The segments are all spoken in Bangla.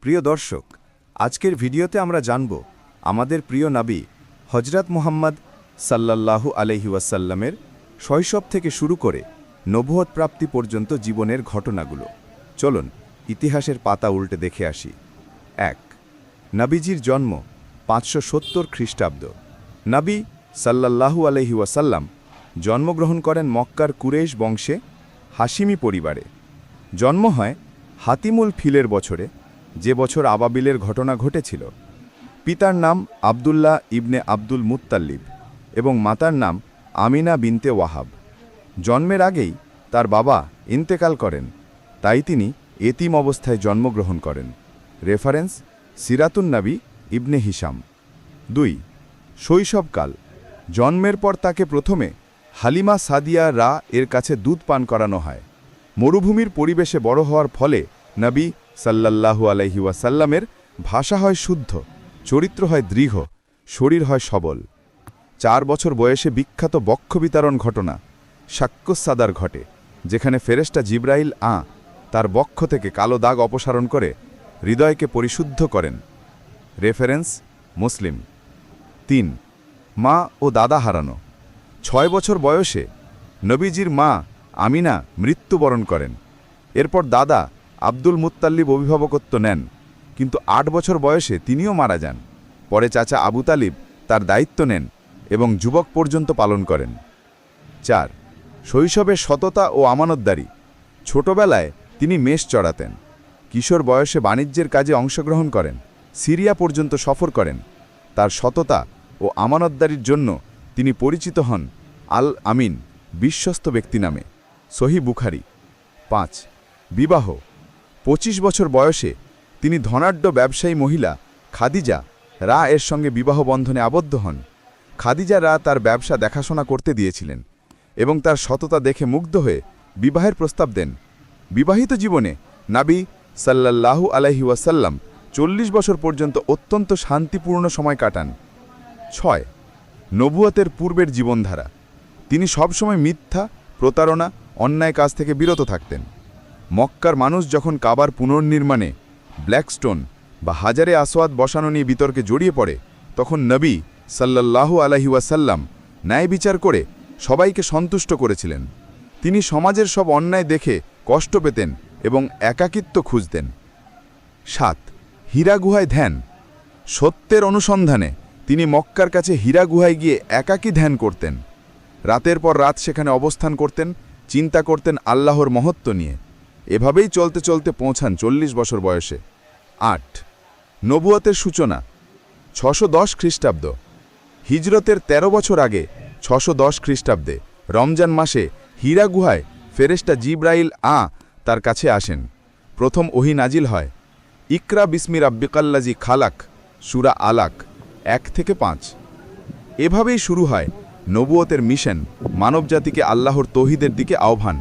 প্রিয় দর্শক, আজকের ভিডিওতে আমরা জানব আমাদের প্রিয় নবী হযরত মুহাম্মদ সাল্লাল্লাহু আলাইহি ওয়াসাল্লামের শৈশব থেকে শুরু করে নবুয়ত প্রাপ্তি পর্যন্ত জীবনের ঘটনাগুলো। চলুন ইতিহাসের পাতা উল্টে দেখে আসি। ১. নবীজির জন্ম ৫৭০ খ্রিস্টাব্দ। নবী সাল্লাল্লাহু আলাইহি ওয়াসাল্লাম জন্মগ্রহণ করেন মক্কার কুরেশ বংশে হাশিমি পরিবারে। জন্ম হয় হাতিমুল ফিলের বছরে, যে বছর আবাবিলের ঘটনা ঘটেছিল। পিতার নাম আবদুল্লাহ ইবনে আব্দুল মুত্তাল্লিব এবং মাতার নাম আমিনা বিনতে ওয়াহাব। জন্মের আগেই তার বাবা ইন্তেকাল করেন, তাই তিনি এতিম অবস্থায় জন্মগ্রহণ করেন। রেফারেন্স সিরাতুন নবী ইবনে হিশাম। ২. শৈশবকাল। জন্মের পর তাকে প্রথমে হালিমা সাদিয়া রা এর কাছে দুধ পান করানো হয়। মরুভূমির পরিবেশে বড় হওয়ার ফলে নবী সাল্লাল্লাহু আলাইহি ওয়াসাল্লামের ভাষা হয় শুদ্ধ, চরিত্র হয় দৃঢ়, শরীর হয় সবল। ৪ বছর বয়সে বিখ্যাত বক্ষ বিতরণ ঘটনা শাক্কুসাদার ঘটে, যেখানে ফেরেশতা জিবরাইল তার বক্ষ থেকে কালো দাগ অপসারণ করে হৃদয়কে পরিশুদ্ধ করেন। রেফারেন্স মুসলিম। ৩. মা ও দাদা হারানো। ৬ বছর বয়সে নবীজির মা আমিনা মৃত্যুবরণ করেন। এরপর দাদা আব্দুল মুত্তাল্লিব অভিভাবকত্ব নেন, কিন্তু ৮ বছর বয়সে তিনিও মারা যান। পরে চাচা আবু তালিব তার দায়িত্ব নেন এবং যুবক পর্যন্ত পালন করেন। ৪. শৈশবে সততা ও আমানতদারি। ছোটবেলায় তিনি মেষ চড়াতেন। কিশোর বয়সে বাণিজ্যের কাজে অংশগ্রহণ করেন, সিরিয়া পর্যন্ত সফর করেন। তার সততা ও আমানতদারির জন্য তিনি পরিচিত হন আল আমিন, বিশ্বস্ত ব্যক্তি নামে। সহিহ বুখারী। ৫. বিবাহ। ২৫ বছর বয়সে তিনি ধনাঢ্য ব্যবসায়ী মহিলা খাদিজা রা এর সঙ্গে বিবাহ বন্ধনে আবদ্ধ হন। খাদিজা রা তার ব্যবসা দেখাশোনা করতে দিয়েছিলেন এবং তার সততা দেখে মুগ্ধ হয়ে বিবাহের প্রস্তাব দেন। বিবাহিত জীবনে নবী সাল্লাল্লাহু আলাইহি ওয়াসাল্লাম ৪০ বছর পর্যন্ত অত্যন্ত শান্তিপূর্ণ সময় কাটান। ৬. নবুয়তের পূর্বের জীবনধারা। তিনি সবসময় মিথ্যা, প্রতারণা, অন্যায় কাজ থেকে বিরত থাকতেন। মক্কার মানুষ যখন কাবার পুনর্নির্মাণে ব্ল্যাকস্টোন বা হাজারে আসওয়াদ বসানো নিয়ে বিতর্কে জড়িয়ে পড়ে, তখন নবী সাল্লাল্লাহু আলাইহি ওয়াসাল্লাম ন্যায় বিচার করে সবাইকে সন্তুষ্ট করেছিলেন। তিনি সমাজের সব অন্যায় দেখে কষ্ট পেতেন এবং একাকিত্ব খুঁজতেন। ৭. হীরা গুহায় ধ্যান। সত্যের অনুসন্ধানে তিনি মক্কার কাছে হীরা গুহায় গিয়ে একাকী ধ্যান করতেন। রাতের পর রাত সেখানে অবস্থান করতেন, চিন্তা করতেন আল্লাহর মহত্ব নিয়ে। এভাবেই চলতে চলতে পৌঁছান ৪০ বছর বয়সে। ৮. নবুয়তের সূচনা। ৬১০ খ্রিস্টাব্দ। হিজরতের ১৩ বছর আগে ৬১০ খ্রিস্টাব্দে রমজান মাসে হীরা গুহায় ফেরেশতা জিবরাইল তার কাছে আসেন। প্রথম ওহী নাজিল হয় ইকরা বিসমি রাব্বিকাল্লাযী খালাক, সূরা আলাক ১-৫। এভাবেই শুরু হয় নবুয়তের মিশন, মানবজাতিকে আল্লাহর তৌহিদের দিকে আহ্বান।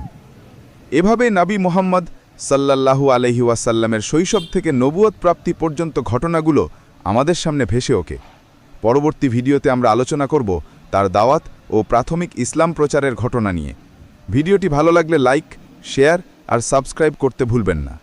এভাবে নবী মুহাম্মদ সাল্লাল্লাহু আলাইহি ওয়াসাল্লামের শৈশব থেকে নবুয়ত প্রাপ্তি পর্যন্ত ঘটনাগুলো আমাদের সামনে ভেসে ওঠে। পরবর্তী ভিডিওতে আমরা আলোচনা করব তার দাওয়াত ও প্রাথমিক ইসলাম প্রচারের ঘটনা নিয়ে। ভিডিওটি ভালো লাগলে লাইক, শেয়ার আর সাবস্ক্রাইব করতে ভুলবেন না।